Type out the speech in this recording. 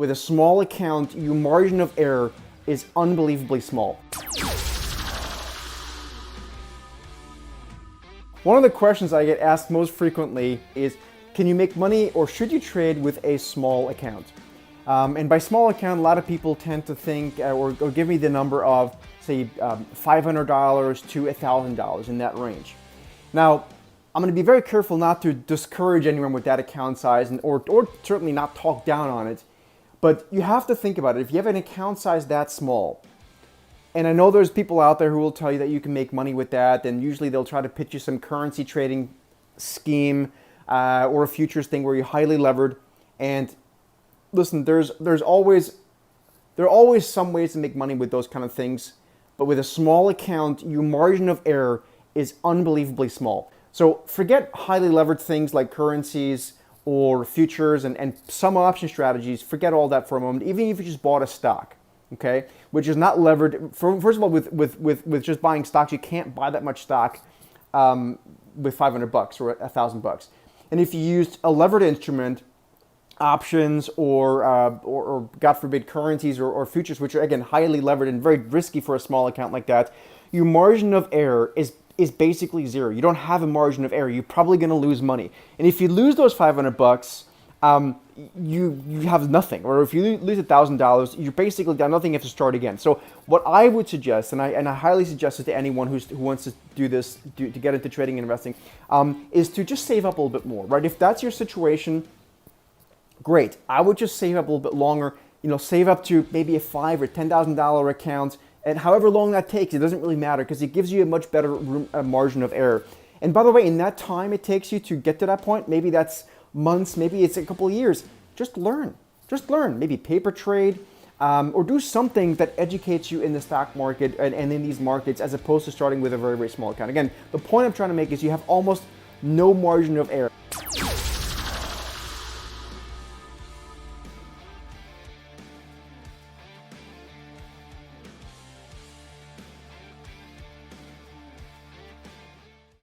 with a small account, your margin of error is unbelievably small. One of the questions I get asked most frequently is, can you make money or should you trade with a small account? And by small account, a lot of people tend to think or give me the number of, say, $500 to $1,000 in that range. Now, I'm going to be very careful not to discourage anyone with that account size or certainly not talk down on it. But you have to think about it. If you have an account size that small, and I know there's people out there who will tell you that you can make money with that, and usually they'll try to pitch you some currency trading scheme or a futures thing where you're highly levered. And listen, there are always some ways to make money with those kind of things, but with a small account, your margin of error is unbelievably small. So forget highly levered things like currencies or futures and some option strategies. Forget all that for a moment. Even if you just bought a stock, okay, which is not levered. First of all, with just buying stocks, you can't buy that much stock with $500 or $1,000. And if you used a levered instrument, options or God forbid currencies or futures, which are again highly levered and very risky for a small account like that, your margin of error is basically zero. You don't have a margin of error. You're probably going to lose money. And if you lose those $500, you have nothing. Or if you lose $1,000, you're basically got nothing. You have to start again. So what I would suggest, and I highly suggest it to anyone who wants to do this, to get into trading and investing, is to just save up a little bit more, right? If that's your situation, great. I would just save up a little bit longer. Save up to maybe a $5,000 or $10,000 account, and however long that takes, it doesn't really matter because it gives you a much better margin of error. And by the way, in that time it takes you to get to that point, maybe that's months, maybe it's a couple of years. Just learn. Maybe paper trade or do something that educates you in the stock market and in these markets, as opposed to starting with a very, very small account. Again, the point I'm trying to make is you have almost no margin of error.